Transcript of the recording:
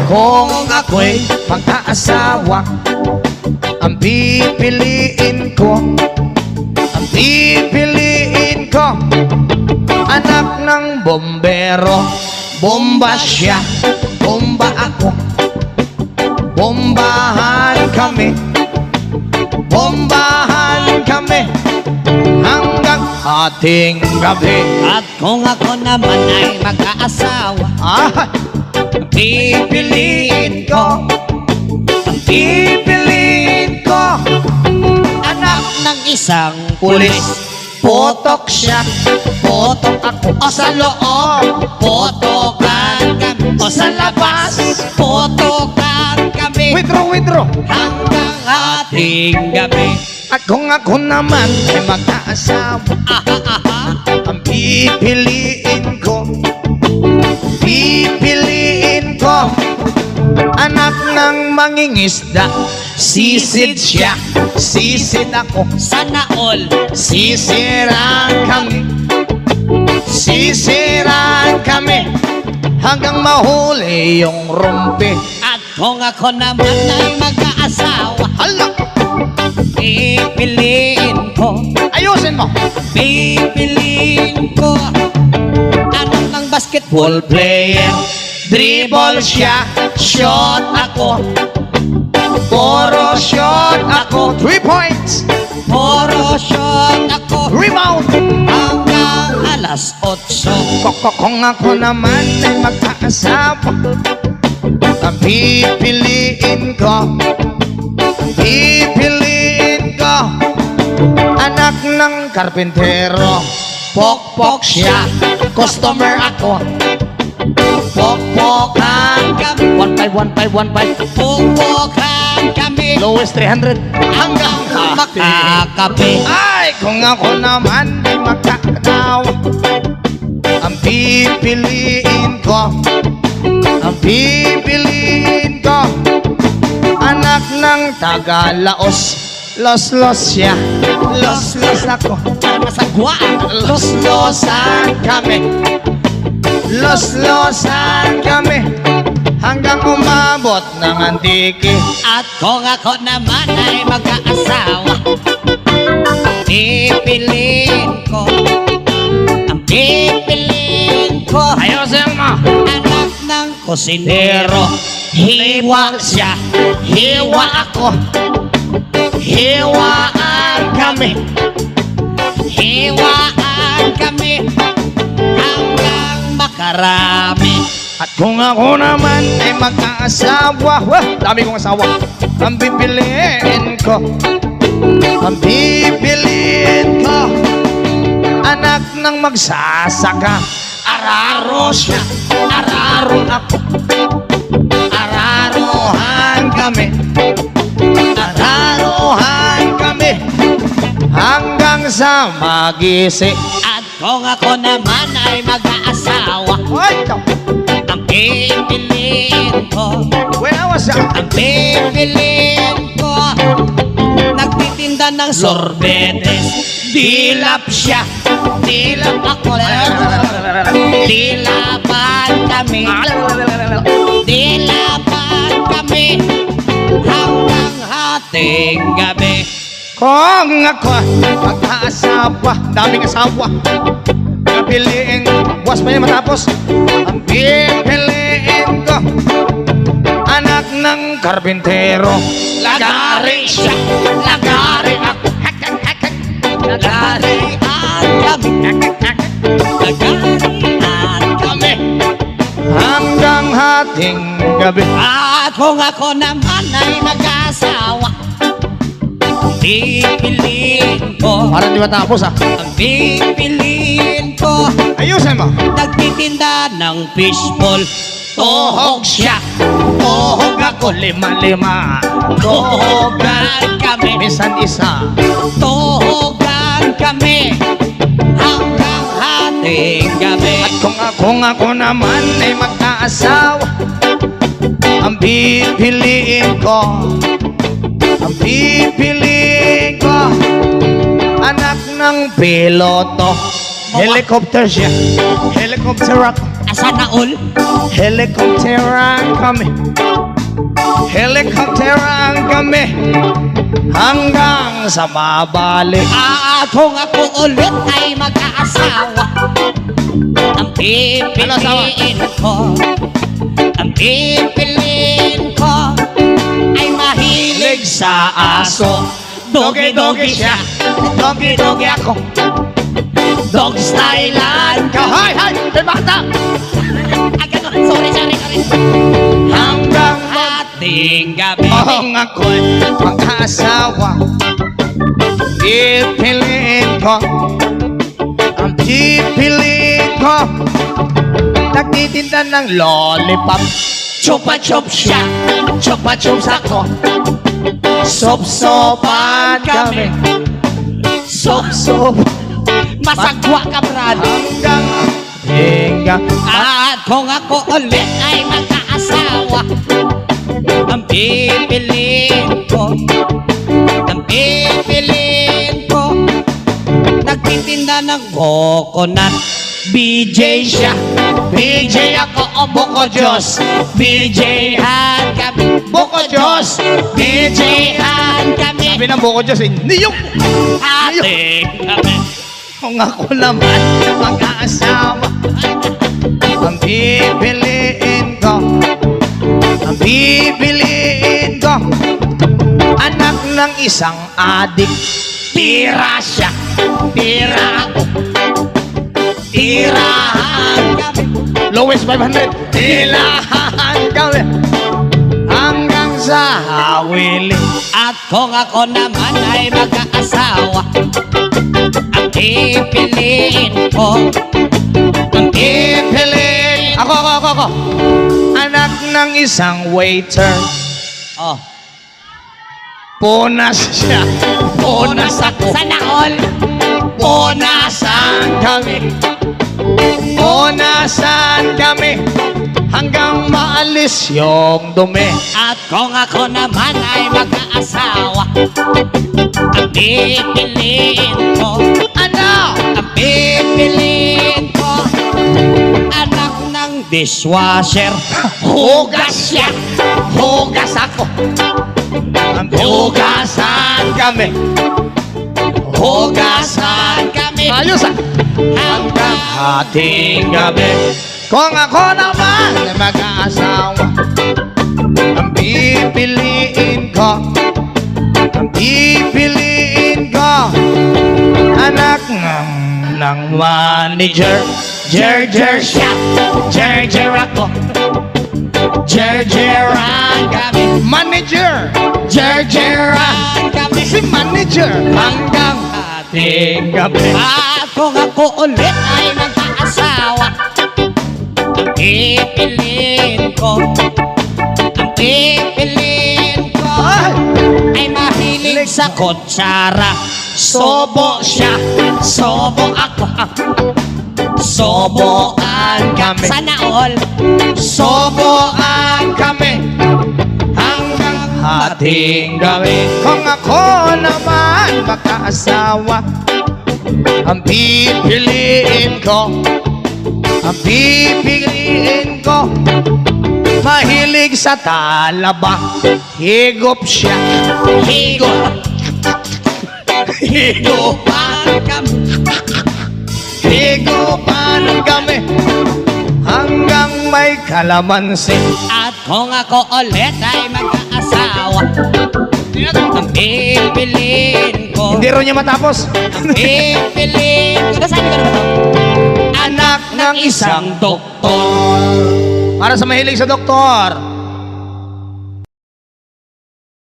Kung ako'y mag-aasawa, ang pipiliin ko, ang pipiliin ko, anak ng bombero. Bomba siya, bomba ako, bombahan kami, bombahan kami hanggang ating gabi. At kung ako naman ay mag-aasawa, Pipiliin ko, pipiliin ko, anak ng isang pulis. pulis. Potok siya, potok ako. O sa loob, Potokan kami, o sa labas. potokan kami Withdraw. hanggang ating gabi. At kung ako naman ay mag-aasawa, ang pipiliin ko, pipiliin ko, anak ng mangingisda. Sisid siya, sisid ako, Sana all sisiraan kami hanggang mahuli yung rumpi. at kung ako naman ay mag-aasawa, Hala, pipiliin ko, ayusin mo. pipiliin ko, anak ng basketball Player, dribble siya, shot ako, puro shot ako. 3 points, puro shot ako rebound. hanggang alas 8. Kung ako naman ay mag-aasawa, ang pipiliin ko, pipiliin ko, anak ng karpintero. Pokpok siya, customer ako, pokpokan kami. 1-5, 1-5, 1-5. Pupukan kami Lowest 300 hanggang makakape. Ay, kung ako naman ay magkakatawa, ang pipiliin ko, ang pipiliin ko, anak ng Tagalaos. Los siya, los ako, Para masagwaan, losan kami, losan kami hanggang umabot ng antiki. at kung ako naman ay mag-aasawa, pipiliin ko, ang pipiliin ko, Ayusin mo. anak ng kusinero. Hiwa siya, hiwa ako, hiwaan kami, Hiwaan kami hanggang makarami. at kung ako naman ay mag-aasawa, dami kong asawa, ang pipiliin ko, ang pipiliin ko, anak ng magsasaka. Araro siya, araro ako, araruhan kami, araruhan kami hanggang sa magisi. At kung ako naman ay mag-aasawa, Ay, ang pipiliin ko, buena siya. ang pipiliin ko, nagtitinda ng sorbetes. Dilap siya, dilap ako, dilapan kami, dilapan kami hanggang ating gabi. Kung ako mag-aasawa, daming asawa, pipiliin, buwas pa niya matapos, ang pipiliin ko, anak ng karpintero. Lagari siya, lagari ako, Lagarian kami, lagarian kami. hanggang hating gabi. At kung ako naman ay mag-asawa, pipiliin ko, Parang di matapos ang pipiliin ko, Ayusin mo. nagtitinda ng fishball. Tuhog siya, tuhog ako, lima. Tuhogan kami, Minsan isa. tuhogan kami hanggang hating gabi. At kung ako naman ay mag-aasawa, ang pipiliin ko, ang pipiliin ko, anak ng piloto. Helicopter siya, helicopter ako, Sana all. Helikopteran kami. Helikopteran kami. Hanggang sa mabalik. Kung ako ulit ay mag-aasawa, ang pipiliin ko, ang pipiliin ko ay mahilig sa aso. Dogi-dogi siya, dogi-dogi ako. Dog stylean ka. Hay, hay! May bata! Sorry. Hanggang Ating gabi. ang ako'y mag-asawa. Pipiliin ko. Ang pipiliin ko. Nagtitinda ng lollipop. Chupa-chup siya, chupa-chups ako. Sop-sopan kami. Sop-sop. Masagwa ka, Brad. Hanggang hingga. At kung ako ulit ay magkaasawa, ang pipiliin ko, nagtitinda ng coconut. BJ siya, BJ ako, o Boko Diyos. BJ han kami, Boko Diyos. BJ han kami. Sabi ng Boko Diyos, hindi yung Ating kami. kung ako naman mag-aasawa. Ang pipiliin ko, ang pipiliin ko, anak ng isang adik. Tira siya, tira ako. Tirahan kami. Lowest 500. Tirahan kami hanggang sa hawili. At kung ako naman ay mag-aasawa, ang pipiliin ko, ang pipiliin Ako. Anak ng isang waiter. oh, Punas siya. Punas ako. sana all. Punasan kami. Punasan kami hanggang maalis yung dumi. At kung ako naman ay mag-aasawa, ang pipiliin ko, Ano? ang pipiliin ko, anak ng dishwasher. Hugas siya, hugas ako. Hugasan kami. Hugasan kami Ayos ah. hanggang Ating gabi. Kung ako naman ay mag-aasawa, ang pipiliin ko, anak ng manager. Jer siya, jer ako. Jeran kami, Manager. jeran kami Si manager. hanggang Ating gabi. at kung ako ulit ay mag-aasawa, ang pipiliin ko, Ay! ay mahilig sa kutsara. Sobo siya, sobo ako. Soboan kami. Sana all. Soboan kami hanggang ating gabi. Kung ako naman magkaasawa, ang pipiliin ko, mahilig sa talaba. Higop siya. Higupan kami. Higupan kami hanggang may kalamansi. At kung ako ulit ay mag-aasawa, ang pipiliin ko, Hindi rin niya matapos. pipiliin ko, nasabi ko naman to, anak ng isang doktor. Para sa mahilig sa doktor.